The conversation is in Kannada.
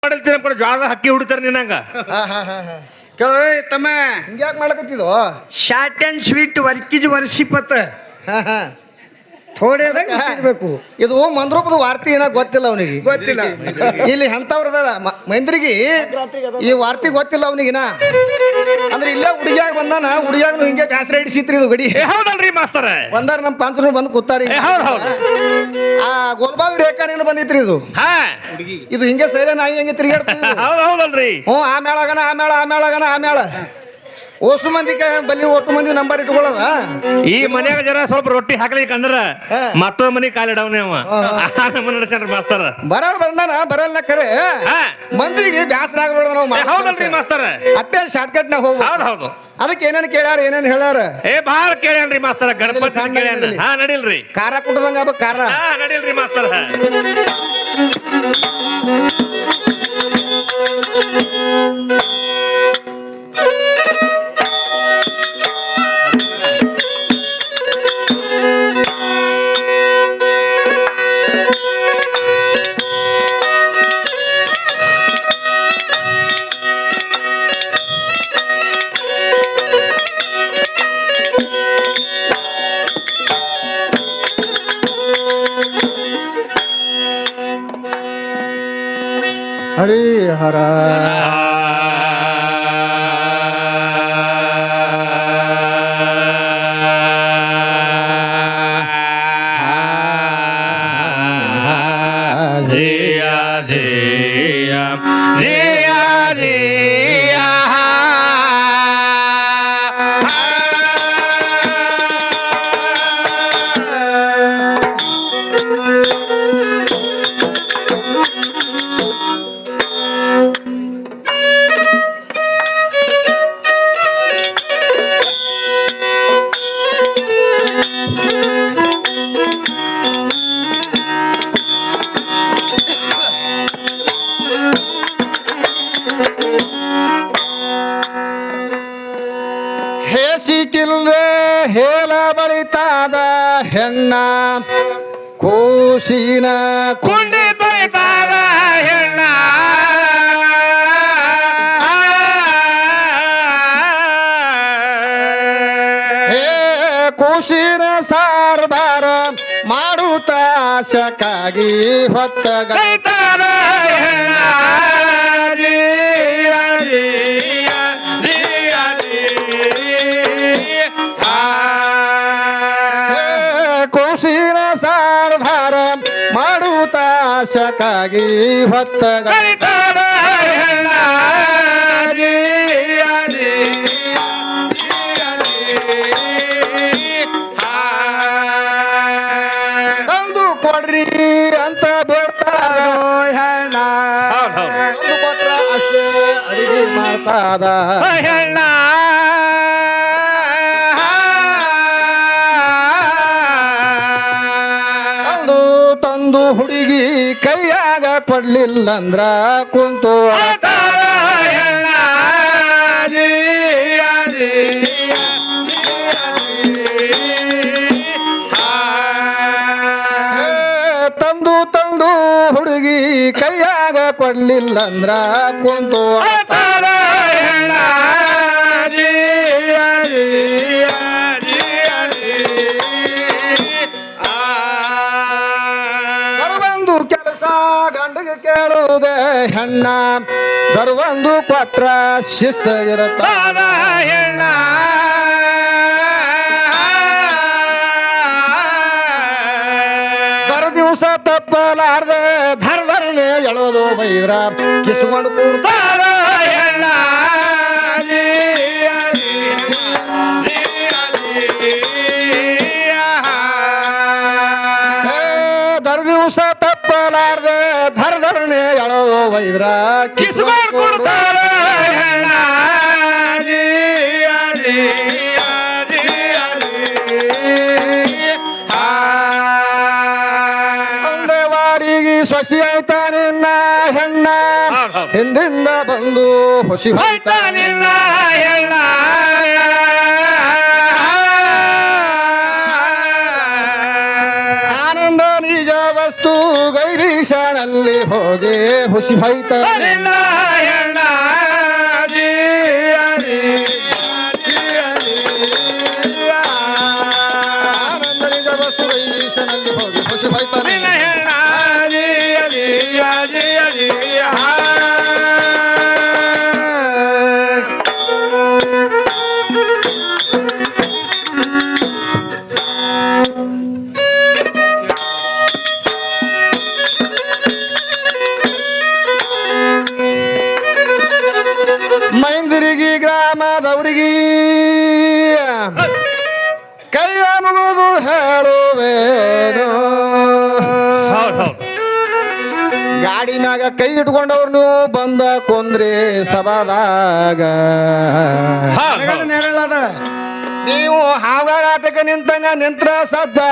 ಜ್ವಾಳದ ಹಕ್ಕಿ ಹುಡ್ತಾರ ನಿನ್ನಂಗ ತಮ್ಮ ಹಿಂಗ್ಯಾಕ್ ಮಾಡಕತ್ತಿದ್ವು ಶಾರ್ಟ್ ಅಂಡ್ ಸ್ವೀಟ್ ವರ್ಕಿಜ್ ವರ್ಷಿಪತ್ತ ಹಾ ಹಾ ಥೋಡೆದಾಗ ಇರ್ಬೇಕು. ಇದು ಮಂದ್ರೂಪದ ವಾರ್ತಿ ಏನ ಗೊತ್ತಿಲ್ಲ ಅವನಿಗೆ ಗೊತ್ತಿಲ್ಲ. ಇಲ್ಲಿ ಎಂತವ್ರದಾರ ಮೈಂದ್ರಿಗೆ ಈ ವಾರ್ತಿ ಗೊತ್ತಿಲ್ಲ ಅವನಿಗಿನ ಅಂದ್ರೆ ಇಲ್ಲೇ ಹುಡುಗಿಯಾಗ ಬಂದಾನ ಹುಡುಗಿಯಾಗನು ಹಿಂಗೆ ಬ್ಯಾಸರ ಹಿಡಿಸಿತ್ರಿ ಇದು ಗಡಿ ಹೌದಲ್ರಿ ಮಾಸ್ತರ ಬಂದಾರ ನಮ್ಮ ಪಂಚರು ಬಂದು ಕೂತಾರಿ ಹೌದು ಆ ಗೋಲ್ಬಾವಿ ರೇಖಾನಿಂದ ಬಂದಿತ್ರಿ ಇದು ಹಾ ಇದು ಹಿಂಗೆ ಸೈಲೆ ನಾಯಿ ಹೆಂಗೆ ತಿರುಗಾಡ್ತಿದ್ವಿ ಹೌದಲ್ರಿ ಹ್ಞೂ ಆಮೇಳ ಓಸು ಮಂದಿ ಬಲ್ಲಿ ಒಟ್ಟು ಮಂದಿ ನಂಬರ್ ಇಟ್ಕೊಳ್ಳಲ್ಲ ಈ ಮನ್ಯಾಗ ಜರ ಸ್ವಲ್ಪ ರೊಟ್ಟಿ ಹಾಕ್ಲಿಕ್ಕೆ ಅಂದ್ರ ಮತ್ತೊಂದ್ ಮನಿ ಕಾಲಿಡವನೇ ಅವ ನಡೆಸ್ಯಾನ್ರಿ ಮಾಸ್ತರ ಬರಲ್ಲ ಕರೆ ಮಂದಿಗೆ ಬ್ಯಾಸರ ಆಗ್ಬೇಡ ನಾವು ಹೌದಲ್ರಿ ಮಾಸ್ತರ ಅಟ್ಟೆ ಶಾರ್ಟ್ಕಟ್ ನಾಗ ಹೋಗ್ಬೋದು ಹೌದು ಅದಕ್ಕೆ ಏನೇನ್ ಕೇಳ್ಯಾರ ಏನೇನ್ ಹೇಳ್ಯಾರ ಬಾಳ ಕೇಳ್ಯಾನ್ರಿ ಮಾಸ್ತರ ಗಣಪತಿ ಕೇಳ್ಯಾನ ಹಾ ನಡಿಲ್ರಿ ಖಾರ ಕುಟ್ಟದಂಗ ಆಗ್ಬೇಕು ಖಾರ ಹಾ ನಡಿಲ್ರಿ ಮಾಸ್ತರ ಹರಿಹರ ಜಿಯಾ ಜಿಯಾ ಜಿಯಾ ಜಿಯಾ ಹೇಸಿಕಿಲ್ದೆ ಹೇಳ ಬಳಿತಾದ ಹೆಣ್ಣ ಕೂಸಿನ ಕುಂಡಿ ತೊಳಿತಾರ ಹೆಣ್ಣ ಹೇ ಕೂಸಿನ ಸಾರ್ಬಾರ ಮಾಡುತ್ತ ಆಸಕ್ಕಾಗಿ ಹೊತ್ತಗ ತೊಳಿತಾರ ಹೆಣ್ಣ ಜಿಯಾ ಜಿಯಾ ಜಿಯಾ ಕೂಸಿನ ಸಾರ್ಬಾರ ಮಾಡುತ್ತ ಆಸಕ್ಕಾಗಿ ಹೊತ್ತಗ ತೊಳಿತಾರ ಹೆಣ್ಣ ಜಿಯಾ ಜಿಯಾ ತಂದು ಕೊಡ್ರಿ ಅಂತ ಬೇಡ್ತಾರ ಹೆಣ್ಣ ತಂದು ಕೊಟ್ರ ಅಷ್ಟೇ ಅಡಿಗೆ ಮಾಡ್ತಾದ ಹೆಣ್ಣ ತಂದು ತಂದು ಹುಡುಗಿ ಕೈಯಾಗ ಕೊಡ್ಲಿಲ್ಲಂದ್ರ ಕುಂತು ಹೆಣ್ಣ ಜಿಯಾ ಜಿಯಾ ಹೇ, ತಂದು ತಂದು ಹುಡುಗಿ ಕೈಯಾಗ ಕೊಡ್ಲಿಲ್ಲಂದ್ರ ಕುಂತು ಹೆಣ್ಣ ಜಿಯಾ ಜಿಯಾ ಜಿಯಾ ಬರುವಂದು ಕೆಲಸ ಗಂಡಗೆ ಕೇಳುವುದೇ ಹೆಣ್ಣ ಬರುವಂದು ಕೊಟ್ರ ಶಿಸ್ತ ಇರತ್ತ ಹೆಣ್ಣ ಬರ ದಿವಸ ತಪ್ಪಲಾರ್ದೆ ಧರ್ಮರ್ನೆ ಎಳೋದು ಬೈದ್ರ ಕಿಸ್ಕೊಂಡು ಕೂರ್ತ ಹೆಣ್ಣ ಜಿಯಾ ಜಿಯಾ ಜಿಯಾ ದರ ದಿವಸ ತಪ್ಪಲಾರ್ದೆ ಧರ್ಮರ್ನೆ ಎಳೋದು ಬೈದ್ರ ಕಿಸ್ಕೊಂಡು ಕೊಡ್ತಾರ ಹೆಣ್ಣ ಜಿಯಾ ಜಿಯಾ ಜಿಯಾ ಅಂದವಾಡಿಗೆ ಸೊಸಿ ಆಯ್ತಾ ನಿನ್ನ ಹೆಣ್ಣ ಹಿಂದಿಂದ ಬಂದು ಹೊಸಿ ಹೋಯ್ತಾನಿಲ್ಲ ಹೆಣ್ಣ ಆನಂದ ನಿಜ ವಸ್ತು ಗೈರೀಶನ ಸ್ಟೇಷನಲ್ಲಿ ಹೋಗಿ ಹುಸಿ ಹೋಯ್ತ ನಿನ್ನ ಹೆಣ್ಣಾದಿ ಅದಿ ಆನಂದ ನಿಜ ವಸ್ತು ಸ್ಟೇಷನಲ್ಲಿ ಹೋಗಿ ಹುಸಿ ಹೋಯ್ತ ನಿನ್ನ ಹೆಣ್ಣಾದಿ ಅದಿ ಅದಿ ಅದಿ ಮೈಂದಿರಿಗಿ ಗ್ರಾಮದವರಿಗೆ ಕೈಯ ಮುಗಿದು ಹೇಳುವೇನು ಹೌದು ಹೌದು ಗಾಡಿ ಮ್ಯಾಗ ಕೈ ಇಟ್ಕೊಂಡವ್ರು ನೀವು ಬಂದ ಕೊಂದ್ರಿ ಸಭಾದಾಗ ಹೌದು ನೆರಳದ ನೀವು ಹಾವಾರಾಟಕ್ಕೆ ನಿಂತಂಗ ನಿಂತ್ರ ಸಜ್ಜ